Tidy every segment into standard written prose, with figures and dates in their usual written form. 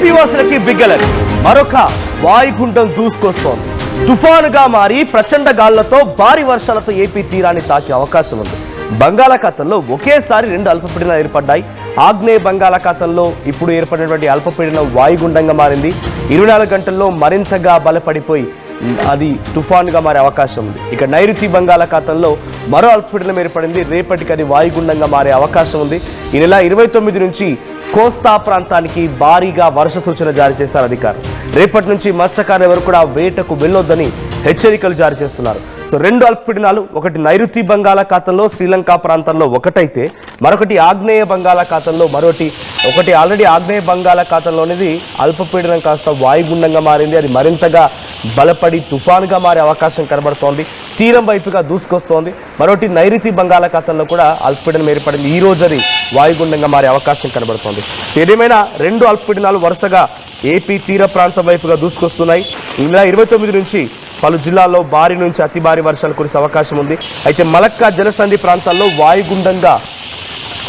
AP వాసులకి బిగ్గలర్ మరొక వాయుగుండం దూసుకొస్తోంది. తుఫానుగా మారి ప్రచండ గాళ్లతో భారీ వర్షాలతో ఏపీ తీరాన్ని తాకే అవకాశం ఉంది. బంగాళాఖాతంలో ఒకేసారి రెండు అల్పపీడనాలు ఏర్పడ్డాయి. ఆగ్నేయ బంగాళాఖాతంలో ఇప్పుడు ఏర్పడినటువంటి అల్పపీడనం వాయుగుండంగా మారింది. 24 గంటల్లో మరింతగా బలపడిపోయి అది తుఫానుగా మారే అవకాశం ఉంది. ఇక నైరుతి బంగాళాఖాతంలో మరో అల్పపీడనం ఏర్పడింది. రేపటికి అది వాయుగుండంగా మారే అవకాశం ఉంది. ఈ నెల 29 నుంచి కోస్తా ప్రాంతానికి భారీగా వర్ష సూచన జారీ చేశారు అధికారులు. రేపటి నుంచి మత్స్యకారులు ఎవరు కూడా వేటకు వెళ్ళొద్దని హెచ్చరికలు జారీ చేస్తున్నారు. సో రెండు అల్పపీడనాలు, ఒకటి నైరుతి బంగాళాఖాతంలో శ్రీలంక ప్రాంతంలో ఒకటైతే మరొకటి ఆగ్నేయ బంగాళాఖాతంలో ఒకటి ఆల్రెడీ ఆగ్నేయ బంగాళాఖాతంలోనిది అల్పపీడనం కాస్త వాయుగుండంగా మారింది. అది మరింతగా బలపడి తుఫానుగా మారే అవకాశం కనబడుతోంది. తీరం వైపుగా దూసుకొస్తోంది. మరొకటి నైరుతి బంగాళాఖాతంలో కూడా అల్పపీడనం ఏర్పడింది. ఈ రోజు అది వాయుగుండంగా మారే అవకాశం కనబడుతోంది. సో ఏదేమైనా రెండు అల్పపీడనాలు వరుసగా ఏపీ తీర ప్రాంతం వైపుగా దూసుకొస్తున్నాయి. ఈ నెల 29 నుంచి పలు జిల్లాల్లో భారీ నుంచి అతి భారీ వర్షాలు కురిసే అవకాశం ఉంది. అయితే మలక్కా జలసంధి ప్రాంతాల్లో వాయుగుండంగా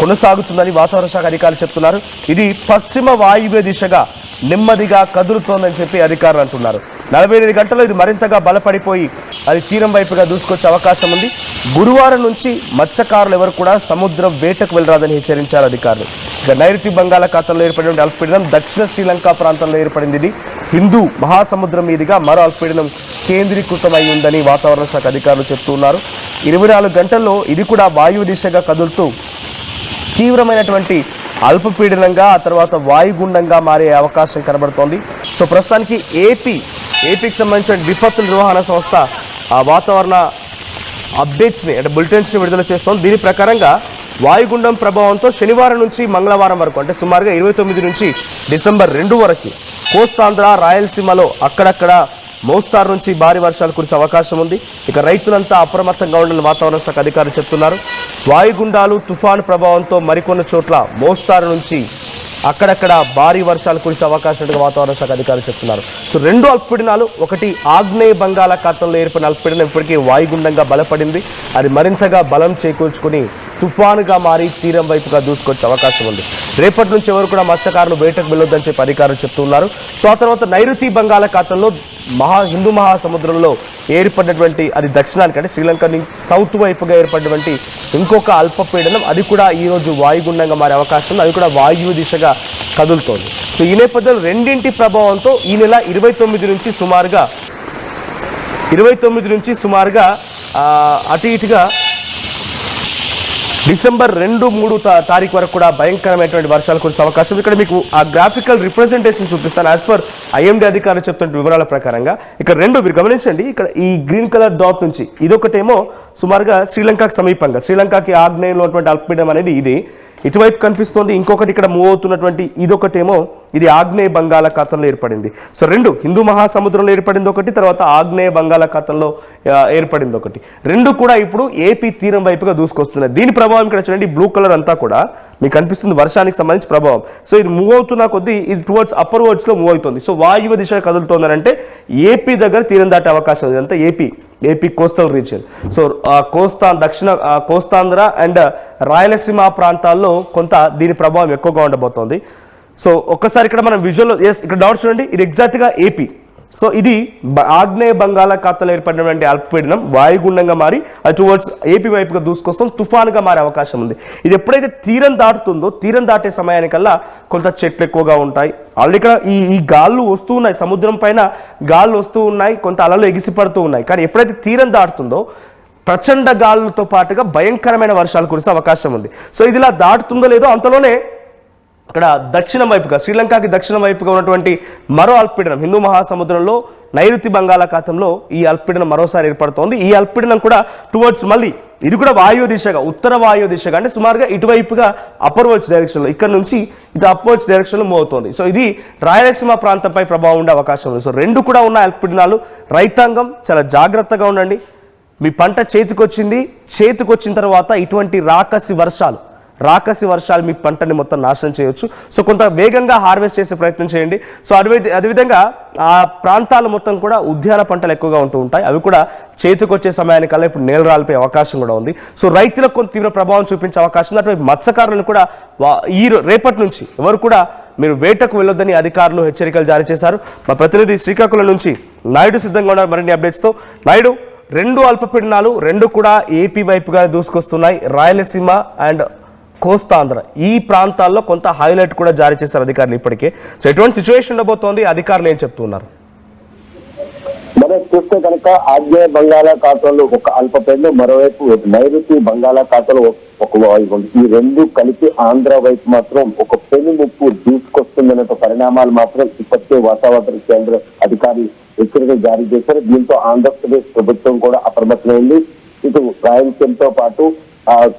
కొనసాగుతుందని వాతావరణ శాఖ అధికారులు చెప్తున్నారు. ఇది పశ్చిమ వాయువ్య దిశగా నెమ్మదిగా కదులుతోందని చెప్పి అధికారులు అంటున్నారు. 48 గంటల్లో ఇది మరింతగా బలపడిపోయి అది తీరం వైపుగా దూసుకొచ్చే అవకాశం ఉంది. గురువారం నుంచి మత్స్యకారులు ఎవరు కూడా సముద్రం వేటకు వెళ్ళరాదని హెచ్చరించారు అధికారులు. ఇక నైరుతి బంగాళాఖాతంలో ఏర్పడిన అల్పపీడనం దక్షిణ శ్రీలంక ప్రాంతంలో ఏర్పడింది. ఇది హిందూ మహాసముద్రం మీదుగా మరో అల్పపీడనం కేంద్రీకృతమై ఉందని వాతావరణ శాఖ అధికారులు చెప్తున్నారు. 24 గంటల్లో ఇది కూడా వాయువు దిశగా కదులుతూ తీవ్రమైనటువంటి అల్పపీడనంగా ఆ తర్వాత వాయుగుండంగా మారే అవకాశం కనబడుతోంది. సో ప్రస్తుతానికి ఏపీకి సంబంధించిన విపత్తు నిర్వహణ సంస్థ ఆ వాతావరణ అప్డేట్స్ని అంటే బులెటిన్స్ని విడుదల చేస్తోంది. దీని ప్రకారంగా వాయుగుండం ప్రభావంతో శనివారం నుంచి మంగళవారం వరకు అంటే సుమారుగా 29 నుంచి డిసెంబర్ 2 వరకు కోస్తాంధ్ర రాయలసీమలో అక్కడక్కడ మోస్తారు నుంచి భారీ వర్షాలు కురిసే అవకాశం ఉంది. ఇక రైతులంతా అప్రమత్తంగా ఉండాలని వాతావరణ శాఖ అధికారులు చెప్తున్నారు. వాయుగుండాలు తుఫాను ప్రభావంతో మరికొన్ని చోట్ల మోస్తారు నుంచి అక్కడక్కడ భారీ వర్షాలు కురిసే అవకాశం ఉందని వాతావరణ శాఖ అధికారులు చెప్తున్నారు. సో రెండు అల్పపీడనాలు, ఒకటి ఆగ్నేయ బంగాళాఖాతంలో ఏర్పడిన అల్పపీడనం ఇప్పటికీ వాయుగుండంగా బలపడింది. అది మరింతగా బలం చేకూర్చుకుని తుఫానుగా మారి తీరం వైపుగా దూసుకొచ్చే అవకాశం ఉంది. రేపటి నుంచి ఎవరు కూడా మత్స్యకారులు వేటకు వెళ్ళొద్దని చెప్పి అధికారులు చెప్తున్నారు. సో ఆ తర్వాత నైరుతి బంగాళాఖాతంలో హిందూ మహాసముద్రంలో ఏర్పడినటువంటి అది దక్షిణానికి అంటే శ్రీలంక సౌత్ వైపుగా ఏర్పడినటువంటి ఇంకొక అల్పపీడనం అది కూడా ఈరోజు వాయుగుండంగా మారే అవకాశం ఉంది. అది కూడా వాయువు దిశగా కదులుతోంది. సో ఈ నేపథ్యంలో రెండింటి ప్రభావంతో ఈ నెల 29 నుంచి సుమారుగా అటు ఇటుగా డిసెంబర్ 2-3 తారీఖు వరకు కూడా భయంకరమైనటువంటి వర్షాలు కురిసే అవకాశం. ఇక్కడ మీకు ఆ గ్రాఫికల్ రిప్రజెంటేషన్ చూపిస్తాను. యాజ్ పర్ ఐఎండీ అధికారులు చెప్తున్న వివరాల ప్రకారంగా ఇక్కడ మీరు గమనించండి. ఇక్కడ ఈ గ్రీన్ కలర్ డాట్ నుంచి ఇదొకటేమో సుమారుగా శ్రీలంకకు సమీపంగా శ్రీలంకకి ఆగ్నేయంలో ఉన్నటువంటి అల్పపీడనం అనేది ఇది ఇటువైపు కనిపిస్తోంది. ఇంకొకటి ఇక్కడ మూవ్ అవుతున్నటువంటి ఇదొకటేమో ఇది ఆగ్నేయ బంగాళాఖాతంలో ఏర్పడింది. సో రెండు హిందూ మహాసముద్రంలో ఏర్పడింది ఒకటి, తర్వాత ఆగ్నేయ బంగాళాఖాతంలో ఏర్పడింది ఒకటి. రెండు కూడా ఇప్పుడు ఏపీ తీరం వైపుగా దూసుకొస్తున్నాయి. దీని ప్రభావం ఇక్కడ చూడండి బ్లూ కలర్ అంతా కూడా మీకు కనిపిస్తుంది వర్షానికి సంబంధించి ప్రభావం. సో ఇది మూవ్ అవుతున్న కొద్దీ ఇది టువర్డ్స్ అప్పర్ వర్డ్స్లో మూవ్ అవుతుంది. సో వాయువ్య దిశగా కదులుతోందని అంటే ఏపీ దగ్గర తీరం దాటే అవకాశం ఉంది. అంతా ఏపీ కోస్టల్ రీజియన్. సో దక్షిణ కోస్తాంధ్ర అండ్ రాయలసీమ ప్రాంతాల్లో కొంత దీని ప్రభావం ఎక్కువగా ఉండబోతోంది. సో ఒక్కసారి ఇక్కడ మనం విజువల్ ఇక్కడ డౌట్ చూడండి, ఇది ఎగ్జాక్ట్గా ఏపీ. సో ఇది ఆగ్నేయ బంగాళాఖాతంలో ఏర్పడినటువంటి అల్పపీడనం వాయుగుండంగా మారి అది టువర్డ్స్ ఏపీ వైపుగా దూసుకొస్తాం తుఫానుగా మారే అవకాశం ఉంది. ఇది ఎప్పుడైతే తీరం దాటుతుందో తీరం దాటే సమయానికల్లా కొంత చెట్లు ఎక్కువగా ఉంటాయి. ఆల్రెడీ ఇక్కడ ఈ గాళ్ళు వస్తూ ఉన్నాయి, సముద్రం పైన గాళ్ళు వస్తూ ఉన్నాయి, కొంత అలలు ఎగిసిపడుతూ ఉన్నాయి. కానీ ఎప్పుడైతే తీరం దాటుతుందో ప్రచండ గాలులతో పాటుగా భయంకరమైన వర్షాలు కురిసే అవకాశం ఉంది. సో ఇది ఇలా దాటుతుందో లేదో అంతలోనే ఇక్కడ దక్షిణం వైపుగా శ్రీలంకకి దక్షిణం వైపుగా ఉన్నటువంటి మరో అల్పపీడనం హిందూ మహాసముద్రంలో నైరుతి బంగాళాఖాతంలో ఈ అల్పపీడనం మరోసారి ఏర్పడుతోంది. ఈ అల్పపీడనం కూడా టువర్డ్స్ మళ్ళీ ఇది కూడా వాయువ్య దిశగా ఉత్తర వాయువ్య దిశగా అంటే సుమారుగా ఇటువైపుగా అప్పర్వర్డ్స్ డైరెక్షన్లో ఇక్కడ నుంచి ఇటు అప్వర్డ్స్ డైరెక్షన్లో మూవ్ అవుతోంది. సో ఇది రాయలసీమ ప్రాంతంపై ప్రభావం ఉండే అవకాశం ఉంది. సో రెండు కూడా ఉన్న అల్పపీడనాలు. రైతాంగం చాలా జాగ్రత్తగా ఉండండి. మీ పంట చేతికొచ్చిన తర్వాత ఇటువంటి రాకసి వర్షాలు మీ పంటని మొత్తం నాశనం చేయొచ్చు. సో కొంత వేగంగా హార్వెస్ట్ చేసే ప్రయత్నం చేయండి. సో అదేవిధంగా ఆ ప్రాంతాలు మొత్తం కూడా ఉద్యాన పంటలు ఎక్కువగా ఉంటూ ఉంటాయి. అవి కూడా చేతికొచ్చే సమయానికల్లా ఇప్పుడు నేల రాలిపోయే అవకాశం కూడా ఉంది. సో రైతులకు కొంత తీవ్ర ప్రభావం చూపించే అవకాశం ఉంది. అటువంటి మత్స్యకారులను కూడా రేపటి నుంచి ఎవరు కూడా మీరు వేటకు వెళ్ళొద్దని అధికారులు హెచ్చరికలు జారీ చేశారు. మా ప్రతినిధి శ్రీకాకుళం నుంచి నాయుడు సిద్ధంగా ఉన్నారు మరిన్ని అప్డేట్స్తో. నాయుడు, రెండు అల్పపీడనాలు రెండు కూడా ఏపీ వైపుగా దూసుకొస్తున్నాయి. రాయలసీమ అండ్ కోస్తాంధ్ర ఈ ప్రాంతాల్లో కొంత హైలైట్ కూడా జారీ చేశారు అధికారులు ఇప్పటికే. సో ఎటువంటి సిచ్యువేషన్ ఉండబోతోంది, అధికారులు ఏం చెప్తున్నారు? మనం చూస్తే కనుక ఆగ్నేయ బంగాళాఖాతంలో ఒక అల్పపీడనం, మరోవైపు నైరుతి బంగాళాఖాతంలో ఒక వాయువు, ఈ రెండు కలిపి ఆంధ్ర వైపు మాత్రం ఒక పెను ముప్పు దూసుకొస్తుందనే పరిణామాలు మాత్రం ఇప్పటికే వాతావరణ కేంద్ర అధికారులు హెచ్చరికలు జారీ చేశారు. దీంతో ఆంధ్రప్రదేశ్ ప్రభుత్వం కూడా అప్రమత్తమైంది. ఇటు రాయలసీమతో పాటు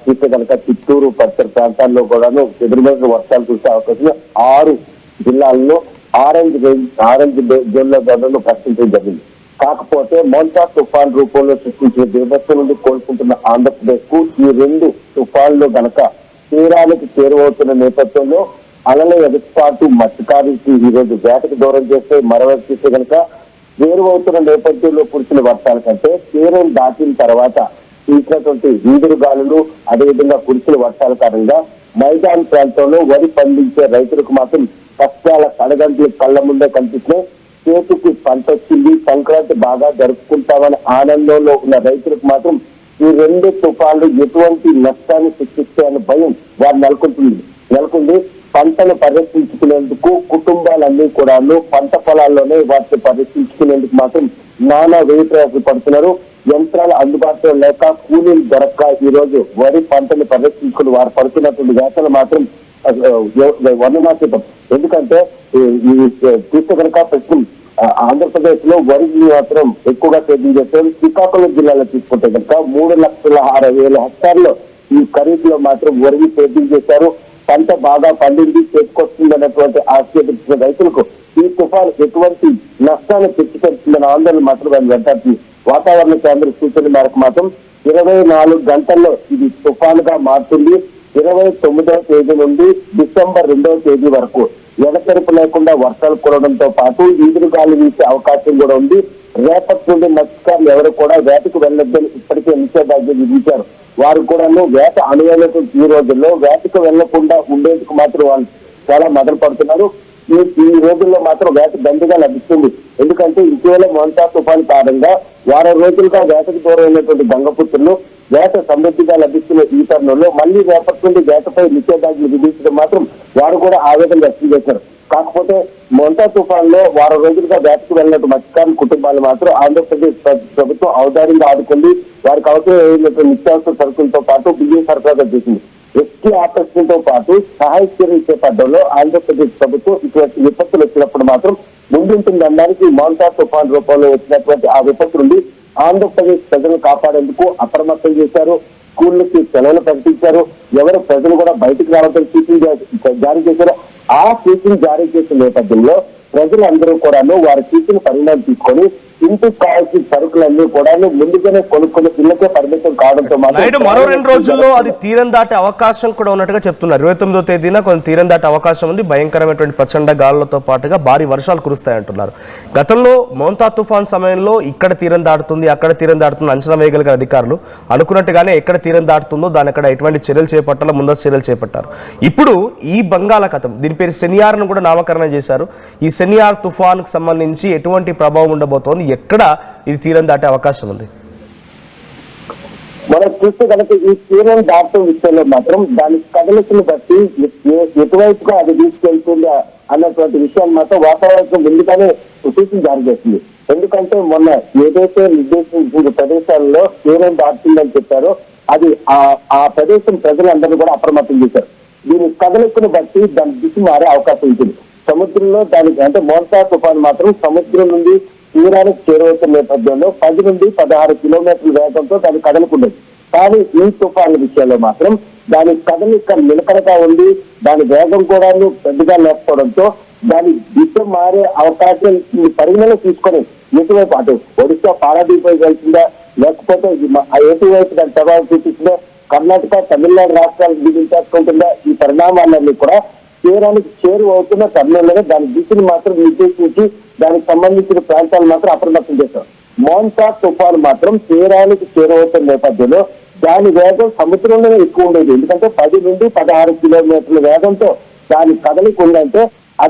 చూస్తే కనుక చిత్తూరు పరిసర ప్రాంతాల్లో కూడాను ఎదురుమైన వర్షాలు కురిసే అవకాశం 6 జిల్లాల్లో ఆరెంజ్ జోన్ల ధరలను ప్రకటించడం జరిగింది. కాకపోతే మోంతా తుఫాన్ రూపంలో సృష్టించిన బీభత్సం నుండి కోలుకుంటున్న ఆంధ్రప్రదేశ్ కు ఈ రెండు తుఫాన్లు గనక తీరానికి చేరువవుతున్న నేపథ్యంలో అలల ఎగస్పాటు మత్స్యకారులకి ఈ రోజు వేటకు దూరం చేస్తే, మరోవైపు చూస్తే కనుక చేరువవుతున్న నేపథ్యంలో కురిసిన వర్షాల కంటే తీరం దాటిన తర్వాత తీసినటువంటి వీధులు గాలులు, అదేవిధంగా కురిసిన వర్షాల కారణంగా మైదాన్ ప్రాంతంలో వరి పండించే రైతులకు మాత్రం కష్టాల కడగంటలు కళ్ళ ముందే కనిపిస్తున్నాయి. చేతికి పంట వచ్చింది, సంక్రాంతి బాగా జరుపుకుంటామని ఆనందంలో ఉన్న రైతులకు మాత్రం ఈ రెండు తుఫాన్లు ఎటువంటి నష్టాన్ని సృష్టిస్తాయన్న భయం వారు నెలకొంది. పంటను పరిరక్షించుకునేందుకు కుటుంబాలన్నీ కూడాను పంట పొలాల్లోనే వాటిని పరిరక్షించుకునేందుకు మాత్రం నానా వ్యయ పడుతున్నారు. యంత్రాలు అందుబాటులో లేక, కూలీలు దొరక్క ఈ రోజు వరి పంటను పరిరక్షించుకుని వారు పడుతున్నటువంటి వేతలు మాత్రం వర్ణనాతీతం. ఎందుకంటే ఈ చూస్తే కనుక ప్రస్తుతం ఆంధ్రప్రదేశ్ లో వరి మాత్రం ఎక్కువగా సేద్యం చేస్తారు. శ్రీకాకుళం జిల్లాలో తీసుకుంటే కనుక 3,06,000 హెక్టార్లో ఈ ఖరీఫ్ లో మాత్రం వరిని సేద్యం చేశారు. పంట బాగా పండింది, చేతికొస్తుంది అన్నటువంటి ఆశ్చర్యించిన రైతులకు ఈ తుఫాను ఎటువంటి నష్టాన్ని తెచ్చిపెడుతుందన్న ఆందోళన మాత్రం ఆయన వెంటాడుతుంది. వాతావరణ కేంద్ర సూచన మేరకు మాత్రం 24 గంటల్లో ఇది తుఫానుగా మారుతుంది. 29వ తేదీ నుండి డిసెంబర్ 2వ తేదీ వరకు ఎడతెరపు లేకుండా వర్షాలు కురవడంతో పాటు ఈదురుగాలు వీసే అవకాశం కూడా ఉంది. రేపటి నుండి మత్స్యకారులు ఎవరు కూడా వేటకు వెళ్ళొద్దని ఇప్పటికే నిషేధాజ్ఞ విధించారు. వారు కూడా వేట అనువైనటువంటి ఈ రోజుల్లో వేటకు వెళ్లకుండా ఉండేందుకు మాత్రం వాళ్ళు చాలా మొదలు పడుతున్నారు. ఈ రోజుల్లో మాత్రం వేట దండిగా లభిస్తుంది. ఎందుకంటే ఇటీవల మోంతా తుఫాన్ కారణంగా వారం రోజులుగా వేటకు దూరమైనటువంటి గంగపుత్రులు వేట సమృద్ధిగా లభిస్తున్న ఈ తరుణంలో మళ్లీ రేపటి నుండి వేటపై నిషేధాజ్ఞలు విధించడం మాత్రం వారు కూడా ఆవేదన వ్యక్తం చేశారు. కాకపోతే మోంతా తుఫాన్ లో వారం రోజులుగా వేటకు వెళ్ళినట్టు మత్స్యకారుల కుటుంబాలు మాత్రం ఆంధ్రప్రదేశ్ ప్రభుత్వం ఔదార్యంగా ఆదుకుంది. వారికి అవసరమైనటువంటి నిత్యావసర సరుకులతో పాటు బియ్యం సరఫరా చేసింది. రెస్క్యూ ఆపరేషన్ తో పాటు సహాయ చర్యలు చేపట్టడంలో ఆంధ్రప్రదేశ్ ప్రభుత్వం ఇటువంటి విపత్తులు వచ్చినప్పుడు మాత్రం ముందుంటుందనడానికి మోంతా తుఫాన్ రూపంలో వచ్చినటువంటి ఆ విపత్తు నుండి ఆంధ్రప్రదేశ్ ప్రజలను కాపాడేందుకు అప్రమత్తం చేశారు. స్కూళ్ళకి సెలవులు ప్రకటించారు. ఎవరు ప్రజలు కూడా బయటకు రావడం సూచన జారీ చేశారు. ఆ సూచన జారీ చేసిన నేపథ్యంలో ప్రజలందరూ కూడాను వారి సూచన పరిణామం తీసుకొని ఇంటికి కావాల్సిన సరుకులన్నీ కూడా ముందుగానే కొనుక్కుని ఇళ్లకే పరిమితం కావడంతో మరో 2 రోజుల్లో అది తీరం దాటే అవకాశం కూడా ఉన్నట్టుగా చెప్తున్నారు. 29వ తేదీన కొంత తీరం దాటే అవకాశం ఉంది. భయంకరమైనటువంటి ప్రచండ గాలులతో పాటుగా భారీ వర్షాలు కురుస్తాయంటున్నారు. గతంలో మోంతా తుఫాన్ సమయంలో ఇక్కడ తీరం దాటుతుంది, అక్కడ తీరం దాటుతుంది అంచనా వేయగలిగిన అధికారులు అనుకున్నట్టుగానే ఎక్కడ తీరం దాటుతుందో దాని అక్కడ ఎటువంటి చర్యలు చేపట్టాలో ముందస్తు చర్యలు చేపట్టారు. ఇప్పుడు ఈ బంగాళాఖాతం, దీని పేరు శనియార్ను కూడా నామకరణం చేశారు. ఈ శనియార్ తుఫాన్ కు సంబంధించి ఎటువంటి ప్రభావం ఉండబోతోంది, ఎక్కడ ఇది తీరం దాటే అవకాశం ఉంది? మనం చూస్తే కనుక ఈ తీరం దాటం విషయంలో మాత్రం దాని కదలికను బట్టి ఎటువైపుగా అది తీసుకెళ్తుందా అన్నటువంటి విషయాన్ని మాత్రం వాతావరణం ముందుగానే సూచన జారీ చేస్తుంది. ఎందుకంటే మొన్న ఏదైతే నిర్దేశించిన ప్రదేశాల్లో తీరం దాటుతుందని చెప్పారో అది ఆ ప్రదేశం ప్రజలందరూ కూడా అప్రమత్తం చేశారు. దీని కదలికను బట్టి దాని దిశ మారే అవకాశం ఉంటుంది. సముద్రంలో దానికి అంటే మోంతా తుఫాన్ మాత్రం సముద్రం నుండి తీరానికి చేరువవుతున్న నేపథ్యంలో 10 నుండి 16 కిలోమీటర్ల వేగంతో దాని కదలకుండదు. కానీ ఈ తుఫాన్ల విషయంలో మాత్రం దాని కదలిక నిలకడగా ఉంది. దాని వేగం కూడా పెద్దగా లేకపోవడంతో దాని దిశ మారే అవకాశం పరిగణలో తీసుకొని ఎటువైపు అటు ఒడిశా పారాదీప్ వైపు వెళ్తుందా, లేకపోతే ఎటువైపు దాని ప్రభావం చూపిస్తుందో కర్ణాటక తమిళనాడు రాష్ట్రాలకు దిగించేసుకుంటుందా, ఈ పరిణామాలన్నీ కూడా తీరానికి చేరువవుతున్న తరుణంలోనే దాని దిశను మాత్రం నిర్దేశించి దానికి సంబంధించిన ప్రాంతాలు మాత్రం అప్రమత్తం చేశారు. మోంతా తుఫాను మాత్రం తీరానికి చేరువవుతున్న నేపథ్యంలో దాని వేగం సముద్రంలోనే ఎక్కువ ఉండేది. ఎందుకంటే 10 నుండి 16 కిలోమీటర్ల వేగంతో దాని కదలిక ఉందంటే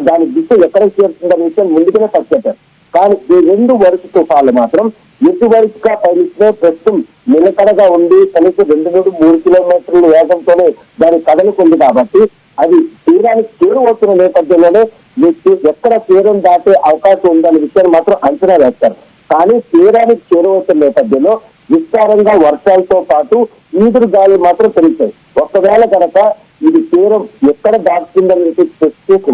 దాని దిశ ఎక్కడ చేరుతుందనే విషయం ముందుగానే పట్టుకెట్టారు. కానీ ఈ 2 వరుస తుఫాన్లు మాత్రం ఎటువైపుగా పయనిస్తే ప్రస్తుతం నిలకడగా ఉండి కనీసం 2 నుండి 3 కిలోమీటర్ల వేగంతోనే దాని కదలుకుంది కాబట్టి అది తీరానికి చేరువవుతున్న నేపథ్యంలోనే మీకు ఎక్కడ తీరం దాటే అవకాశం ఉందనే విషయాన్ని మాత్రం అంచనా వేస్తారు. కానీ తీరానికి చేరువవుతున్న నేపథ్యంలో విస్తారంగా వర్షాలతో పాటు ఈదురు గాలి మాత్రం పెరుగుతాయి. ఒకవేళ కనుక ఇది తీరం ఎక్కడ దాటుతుందని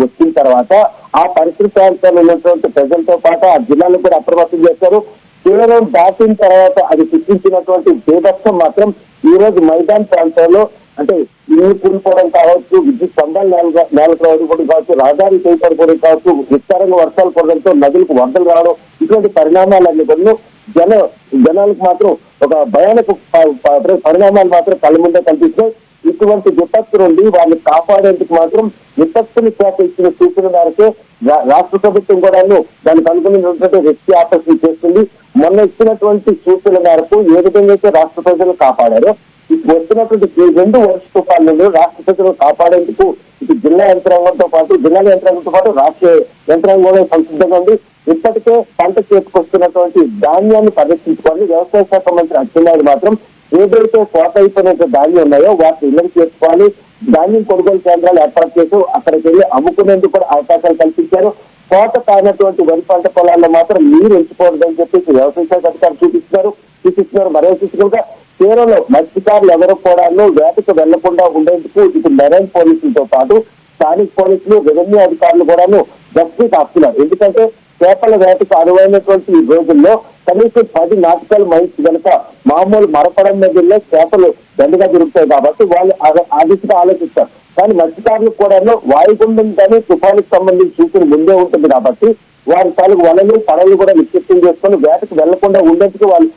వచ్చిన తర్వాత ఆ పరిసర ప్రాంతాల్లో ఉన్నటువంటి ప్రజలతో పాటు ఆ జిల్లాను కూడా అప్రమత్తం చేస్తారు. తీరం దాటిన తర్వాత అది సృష్టించినటువంటి బీభత్సం మాత్రం ఈ రోజు మైదాన్ ప్రాంతాల్లో అంటే ఇల్లు కూలిపోవడం కావచ్చు, విద్యుత్ స్తంభాలు నేలపడిపోవడం కావచ్చు, రహదారి చేపడిపోవడం కావచ్చు, విస్తారంగా వర్షాలు పడడంతో నదులకు వరదలు రావడం, ఇటువంటి పరిణామాలన్నీ కూడా జనాలకు మాత్రం ఒక భయానక పరిణామాలు మాత్రం కళ్ళ ముందే కనిపిస్తాయి. ఇటువంటి విపత్తు నుండి వాళ్ళని కాపాడేందుకు మాత్రం విపత్తుని శాఖ ఇచ్చిన సూచన మేరకే రాష్ట్ర ప్రభుత్వం కూడా దానికి అనుకున్నటువంటి రెస్క్యూ ఆపరేషన్ చేస్తుంది. మొన్న ఇచ్చినటువంటి సూచనల మేరకు ఏ విధంగా అయితే రాష్ట్ర ప్రజలు కాపాడారో వస్తున్నటువంటి ఈ 2 వర్ష తుఫాన్లను రాష్ట్ర ప్రజలు కాపాడేందుకు ఇటు జిల్లా యంత్రాంగంతో పాటు రాష్ట్ర యంత్రాంగం కూడా సంసిద్ధంగా ఉంది. ఇప్పటికే పంట చేతికొస్తున్నటువంటి ధాన్యాన్ని పరిరక్షించుకోవాలి. వ్యవసాయ శాఖ మంత్రి అచ్చెన్నాయుడు మాత్రం ఏదైతే కోత అయిపోయిన ధాన్యం ఉన్నాయో వాటిని ఇళ్ళకి చేసుకోవాలి, ధాన్యం కొనుగోలు కేంద్రాలు ఏర్పాటు చేసి అక్కడికి వెళ్ళి అమ్ముకునేందుకు కూడా అవకాశాలు కల్పించారు. కోత కానటువంటి వరి పంట పొలాల్లో మాత్రం నీరు ఎంచుకోవద్దని చెప్పేసి వ్యవసాయ శాఖ అధికారులు సూచిస్తున్నారు. మరో సూచనగా తీరంలో మత్స్యకారులు ఎవరు కూడా వేటకు వెళ్లకుండా ఉండేందుకు ఇటు మెరైన్ పోలీసులతో పాటు స్థానిక పోలీసులు, రెవెన్యూ అధికారులు కూడాను గస్తీ కాస్తున్నారు. ఎందుకంటే చేపల వేటకు అనువైనటువంటి ఈ రోజుల్లో కనీసం 10 నాటికల్ మైన్స్ కనుక మామూలు మరపడం మీద చేపలు దండగా దొరుకుతాయి కాబట్టి వాళ్ళు ఆ దిశగా ఆలోచిస్తారు. కానీ మత్స్యకారులకు కూడా వాయుగుండం కానీ తుఫానుకు సంబంధించి సూచన ముందే ఉంటుంది కాబట్టి వారి తాలూకు వలలు పడవలు కూడా నిక్షిప్తం చేసుకొని వేటకు వెళ్లకుండా ఉండేందుకు వాళ్ళు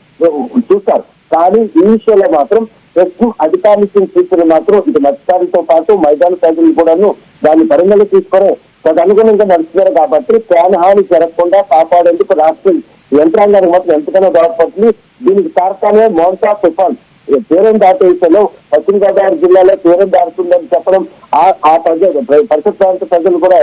చూస్తారు. కానీ ఈ విషయంలో మాత్రం ప్రస్తుతం అధికారులు ఇచ్చిన సూచన మాత్రం ఇటు మత్స్యకారులతో పాటు మైదాన ప్రజలు కూడాను దాన్ని పరిగణలో తీసుకొని తదనుగుణంగా నడుస్తున్నారు కాబట్టి ప్రాణహాని జరగకుండా కాపాడేందుకు రాష్ట్ర యంత్రాంగానికి మాత్రం ఎంతగానో దోహదపడుతుంది. దీనికి కారణమే మోన్సా తుఫాన్ తీరం దాటే విషయంలో పశ్చిమ గోదావరి జిల్లాలో తీరం దాటుతుందని చెప్పడం, ఆ పరిసర ప్రాంత ప్రజలు కూడా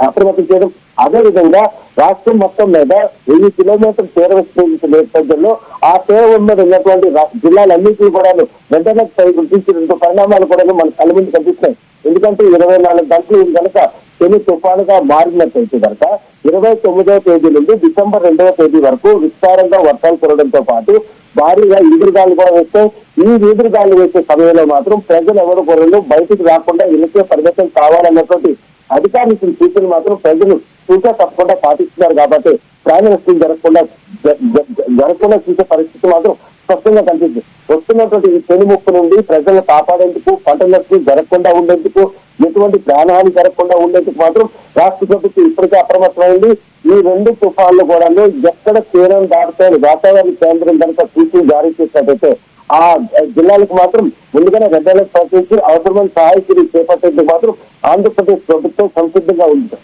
అప్రమత్తం చేయడం, అదేవిధంగా రాష్ట్రం మొత్తం మీద 1000 కిలోమీటర్ల తీర విస్తరించిన నేపథ్యంలో ఆ తీరం మీద ఉన్నటువంటి జిల్లాలన్నింటినీ కూడా వెంటనే గుర్తించిన పరిణామాలు కూడా మన కళ్ళ ముందు కనిపిస్తున్నాయి. ఎందుకంటే 24 గంటలు కనుక పెను తుఫానుగా మారినట్టయితే కనుక 29వ తేదీ నుండి డిసెంబర్ 2వ తేదీ వరకు విస్తారంగా వర్షాలు కురవడంతో పాటు భారీగా ఈదురుగాలు కూడా వేస్తే ఈ ఈదురుగాలు వేసే సమయంలో మాత్రం ప్రజలు ఎవరు కూడా బయటకు రాకుండా ఇళ్ళకే పరిమితం కావాలన్నటువంటి అధికారులు సూచనలు మాత్రం ప్రజలు చూసా తప్పకుండా పాటిస్తున్నారు కాబట్టి ప్రాణ నష్టం జరగకుండా చూసే పరిస్థితి మాత్రం స్పష్టంగా కనిపిస్తుంది. వస్తున్నటువంటి ఈ పెను ముప్పు నుండి ప్రజలను కాపాడేందుకు, పంట నష్టం జరగకుండా ఉండేందుకు, ఎటువంటి ప్రాణహాని జరగకుండా ఉండేందుకు మాత్రం రాష్ట్ర ప్రభుత్వం ఇప్పటికే అప్రమత్తమైంది. ఈ 2 తుఫాన్లు కూడా ఎక్కడ తీరం దాటుతాయని వాతావరణ కేంద్రం కనుక సూచనలు జారీ చేసినట్టయితే ఆ జిల్లాలకు మాత్రం ముందుగానే రెడ్ అలర్ట్ ప్రకటించి అవసరమైన సహాయ చర్యలు చేపట్టేందుకు మాత్రం ఆంధ్రప్రదేశ్ ప్రభుత్వం సంసిద్ధంగా ఉంది.